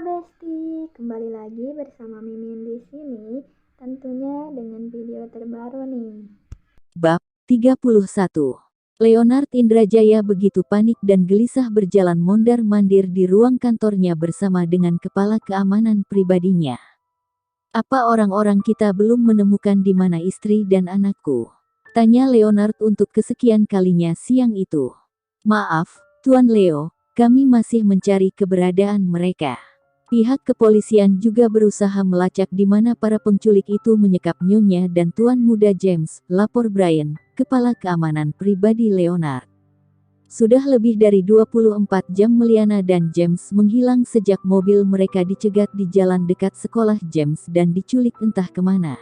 Besti, kembali lagi bersama Mimin di sini, tentunya dengan video terbaru nih. Bab 31. Leonard Indrajaya begitu panik dan gelisah berjalan mondar-mandir di ruang kantornya bersama dengan kepala keamanan pribadinya. Apa orang-orang kita belum menemukan di mana istri dan anakku? Tanya Leonard untuk kesekian kalinya siang itu. Maaf, Tuan Leo, kami masih mencari keberadaan mereka. Pihak kepolisian juga berusaha melacak di mana para penculik itu menyekap Nyonya dan Tuan Muda James, lapor Brian, kepala keamanan pribadi Leonard. Sudah lebih dari 24 jam Meliana dan James menghilang sejak mobil mereka dicegat di jalan dekat sekolah James dan diculik entah kemana.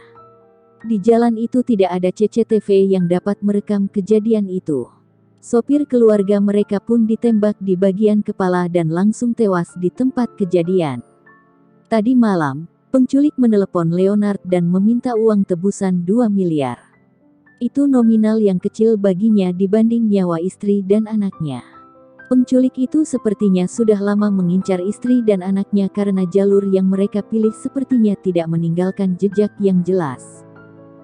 Di jalan itu tidak ada CCTV yang dapat merekam kejadian itu. Sopir keluarga mereka pun ditembak di bagian kepala dan langsung tewas di tempat kejadian. Tadi malam, penculik menelepon Leonard dan meminta uang tebusan 2 miliar. Itu nominal yang kecil baginya dibanding nyawa istri dan anaknya. Penculik itu sepertinya sudah lama mengincar istri dan anaknya karena jalur yang mereka pilih sepertinya tidak meninggalkan jejak yang jelas.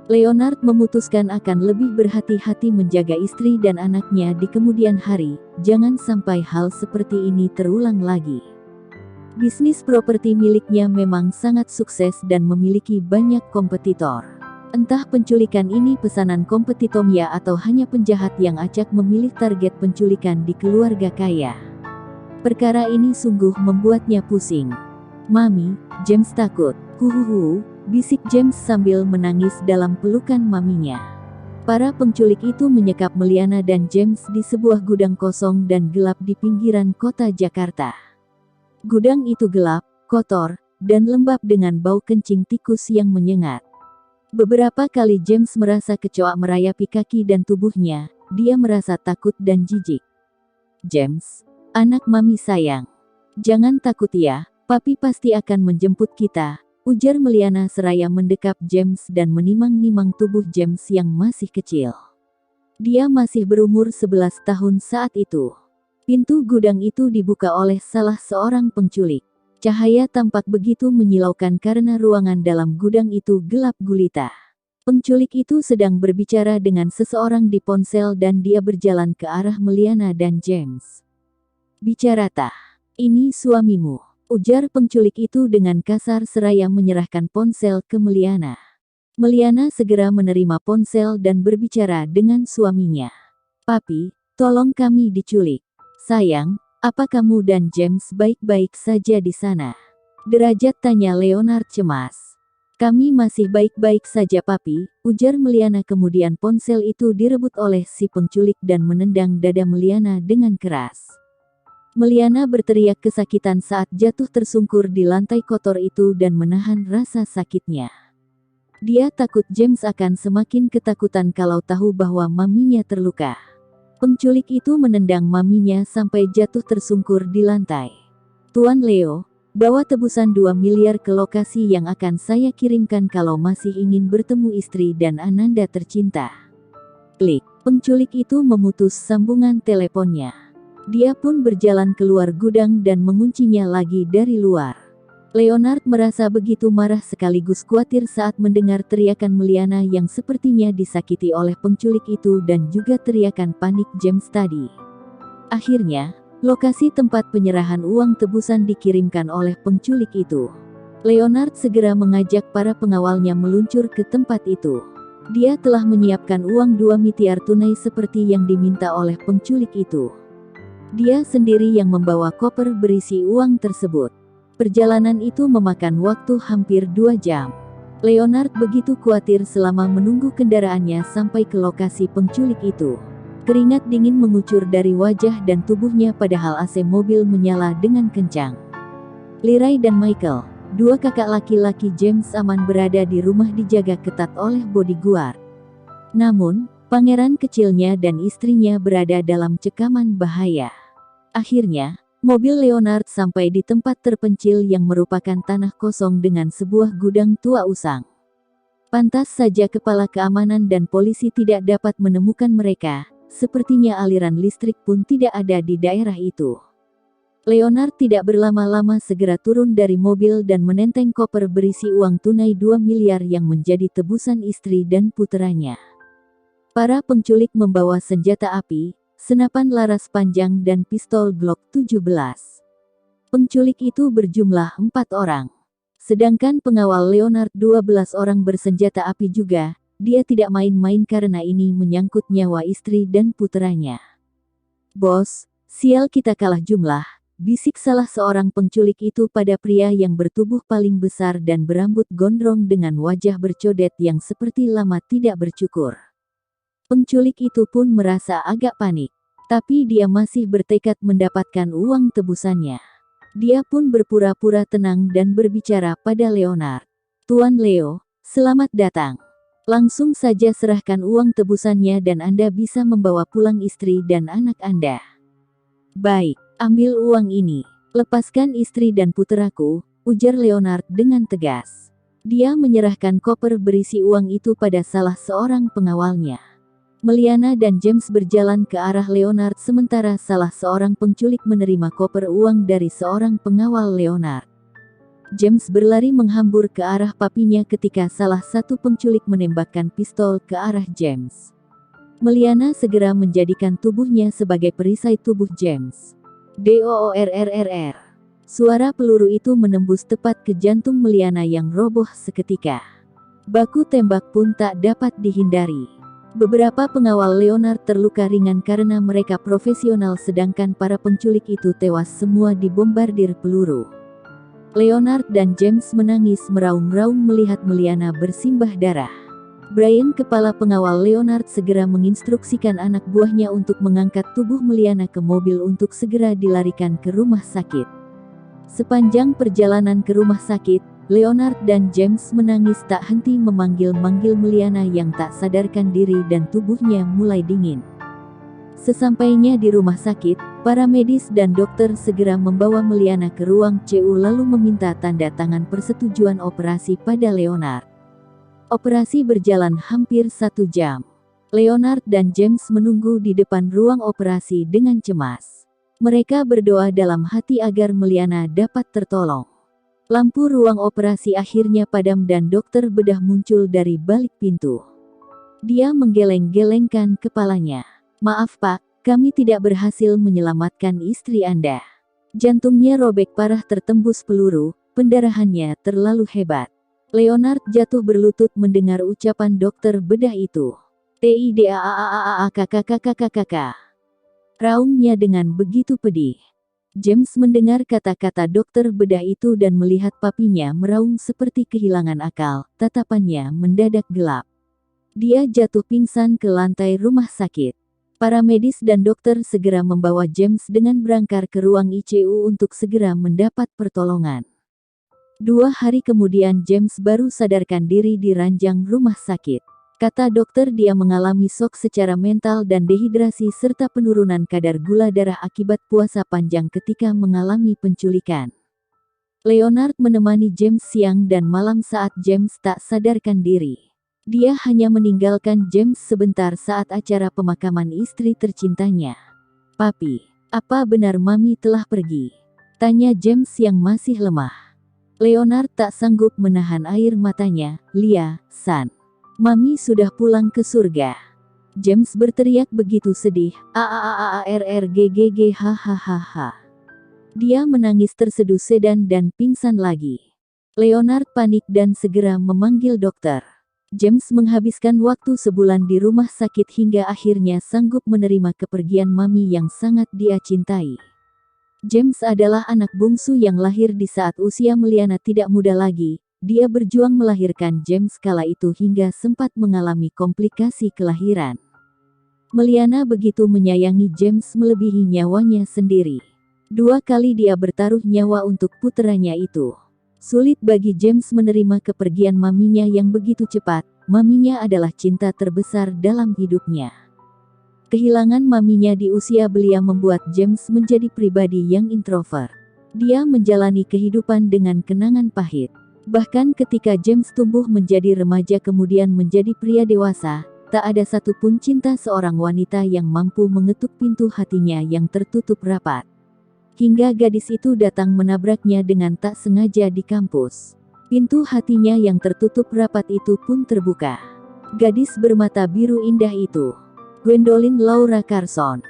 Leonard memutuskan akan lebih berhati-hati menjaga istri dan anaknya di kemudian hari, jangan sampai hal seperti ini terulang lagi. Bisnis properti miliknya memang sangat sukses dan memiliki banyak kompetitor. Entah penculikan ini pesanan kompetitornya atau hanya penjahat yang acak memilih target penculikan di keluarga kaya. Perkara ini sungguh membuatnya pusing. Mami, James takut. Huhuhu, bisik James sambil menangis dalam pelukan maminya. Para penculik itu menyekap Meliana dan James di sebuah gudang kosong dan gelap di pinggiran kota Jakarta. Gudang itu gelap, kotor, dan lembab dengan bau kencing tikus yang menyengat. Beberapa kali James merasa kecoa merayapi kaki dan tubuhnya, dia merasa takut dan jijik. James, anak mami sayang. Jangan takut ya, papi pasti akan menjemput kita. Ujar Meliana seraya mendekap James dan menimang-nimang tubuh James yang masih kecil. Dia masih berumur 11 tahun saat itu. Pintu gudang itu dibuka oleh salah seorang penculik. Cahaya tampak begitu menyilaukan karena ruangan dalam gudang itu gelap gulita. Penculik itu sedang berbicara dengan seseorang di ponsel dan dia berjalan ke arah Meliana dan James. Bicara tah, ini suamimu. Ujar penculik itu dengan kasar seraya menyerahkan ponsel ke Meliana. Meliana segera menerima ponsel dan berbicara dengan suaminya. Papi, tolong kami diculik. Sayang, apa kamu dan James baik-baik saja di sana? Derajat tanya Leonard cemas. Kami masih baik-baik saja papi, ujar Meliana kemudian ponsel itu direbut oleh si penculik dan menendang dada Meliana dengan keras. Meliana berteriak kesakitan saat jatuh tersungkur di lantai kotor itu dan menahan rasa sakitnya. Dia takut James akan semakin ketakutan kalau tahu bahwa maminya terluka. Penculik itu menendang maminya sampai jatuh tersungkur di lantai. Tuan Leo, bawa tebusan 2 miliar ke lokasi yang akan saya kirimkan kalau masih ingin bertemu istri dan Ananda tercinta. Klik, penculik itu memutus sambungan teleponnya. Dia pun berjalan keluar gudang dan menguncinya lagi dari luar. Leonard merasa begitu marah sekaligus khawatir saat mendengar teriakan Meliana yang sepertinya disakiti oleh penculik itu dan juga teriakan panik James tadi. Akhirnya, lokasi tempat penyerahan uang tebusan dikirimkan oleh penculik itu. Leonard segera mengajak para pengawalnya meluncur ke tempat itu. Dia telah menyiapkan uang 2 miliar tunai seperti yang diminta oleh penculik itu. Dia sendiri yang membawa koper berisi uang tersebut. Perjalanan itu memakan waktu hampir 2 jam. Leonard begitu khawatir selama menunggu kendaraannya sampai ke lokasi penculik itu. Keringat dingin mengucur dari wajah dan tubuhnya padahal AC mobil menyala dengan kencang. Liray dan Michael, 2 kakak laki-laki James aman berada di rumah dijaga ketat oleh bodyguard. Namun, pangeran kecilnya dan istrinya berada dalam cekaman bahaya. Akhirnya, mobil Leonard sampai di tempat terpencil yang merupakan tanah kosong dengan sebuah gudang tua usang. Pantas saja kepala keamanan dan polisi tidak dapat menemukan mereka, sepertinya aliran listrik pun tidak ada di daerah itu. Leonard tidak berlama-lama segera turun dari mobil dan menenteng koper berisi uang tunai 2 miliar yang menjadi tebusan istri dan puteranya. Para penculik membawa senjata api, senapan laras panjang dan pistol Glock 17. Penculik itu berjumlah 4 orang. Sedangkan pengawal Leonard 12 orang bersenjata api juga. Dia tidak main-main karena ini menyangkut nyawa istri dan puteranya. "Bos, sial kita kalah jumlah," bisik salah seorang penculik itu pada pria yang bertubuh paling besar dan berambut gondrong dengan wajah bercodet yang seperti lama tidak bercukur. Penculik itu pun merasa agak panik. Tapi dia masih bertekad mendapatkan uang tebusannya. Dia pun berpura-pura tenang dan berbicara pada Leonard. "Tuan Leo, selamat datang. Langsung saja serahkan uang tebusannya dan Anda bisa membawa pulang istri dan anak Anda." "Baik, ambil uang ini. Lepaskan istri dan puteraku," ujar Leonard dengan tegas. Dia menyerahkan koper berisi uang itu pada salah seorang pengawalnya. Meliana dan James berjalan ke arah Leonard sementara salah seorang penculik menerima koper uang dari seorang pengawal Leonard. James berlari menghambur ke arah papinya ketika salah satu penculik menembakkan pistol ke arah James. Meliana segera menjadikan tubuhnya sebagai perisai tubuh James. "Doorrrr." Suara peluru itu menembus tepat ke jantung Meliana yang roboh seketika. Baku tembak pun tak dapat dihindari. Beberapa pengawal Leonard terluka ringan karena mereka profesional sedangkan para penculik itu tewas semua dibombardir peluru. Leonard dan James menangis meraung-raung melihat Meliana bersimbah darah. Brian, kepala pengawal Leonard, segera menginstruksikan anak buahnya untuk mengangkat tubuh Meliana ke mobil untuk segera dilarikan ke rumah sakit. Sepanjang perjalanan ke rumah sakit, Leonard dan James menangis tak henti memanggil-manggil Meliana yang tak sadarkan diri dan tubuhnya mulai dingin. Sesampainya di rumah sakit, para medis dan dokter segera membawa Meliana ke ruang CU lalu meminta tanda tangan persetujuan operasi pada Leonard. Operasi berjalan hampir 1 jam. Leonard dan James menunggu di depan ruang operasi dengan cemas. Mereka berdoa dalam hati agar Meliana dapat tertolong. Lampu ruang operasi akhirnya padam dan dokter bedah muncul dari balik pintu. Dia menggeleng-gelengkan kepalanya. "Maaf Pak, kami tidak berhasil menyelamatkan istri Anda. Jantungnya robek parah tertembus peluru, pendarahannya terlalu hebat." Leonard jatuh berlutut mendengar ucapan dokter bedah itu. "Tidaaaaaakkkkkkk." Raungnya dengan begitu pedih. James mendengar kata-kata dokter bedah itu dan melihat papinya meraung seperti kehilangan akal, tatapannya mendadak gelap. Dia jatuh pingsan ke lantai rumah sakit. Para medis dan dokter segera membawa James dengan berangkar ke ruang ICU untuk segera mendapat pertolongan. 2 hari kemudian James baru sadarkan diri di ranjang rumah sakit. Kata dokter dia mengalami shock secara mental dan dehidrasi serta penurunan kadar gula darah akibat puasa panjang ketika mengalami penculikan. Leonard menemani James siang dan malam saat James tak sadarkan diri. Dia hanya meninggalkan James sebentar saat acara pemakaman istri tercintanya. "Papi, apa benar Mami telah pergi?" tanya James yang masih lemah. Leonard tak sanggup menahan air matanya. "Lia, San. Mami sudah pulang ke surga." James berteriak begitu sedih. "Hahaha." Dia menangis terseduh sedan dan pingsan lagi. Leonard panik dan segera memanggil dokter. James menghabiskan waktu sebulan di rumah sakit hingga akhirnya sanggup menerima kepergian Mami yang sangat dia cintai. James adalah anak bungsu yang lahir di saat usia Meliana tidak muda lagi. Dia berjuang melahirkan James kala itu hingga sempat mengalami komplikasi kelahiran. Meliana begitu menyayangi James melebihi nyawanya sendiri. 2 kali dia bertaruh nyawa untuk puteranya itu. Sulit bagi James menerima kepergian maminya yang begitu cepat. Maminya adalah cinta terbesar dalam hidupnya. Kehilangan maminya di usia belia membuat James menjadi pribadi yang introvert. Dia menjalani kehidupan dengan kenangan pahit. Bahkan ketika James tumbuh menjadi remaja kemudian menjadi pria dewasa, tak ada satupun cinta seorang wanita yang mampu mengetuk pintu hatinya yang tertutup rapat. hingga gadis itu datang menabraknya dengan tak sengaja di kampus. Pintu hatinya yang tertutup rapat itu pun terbuka. Gadis bermata biru indah itu, Gwendolyn Laura Carson,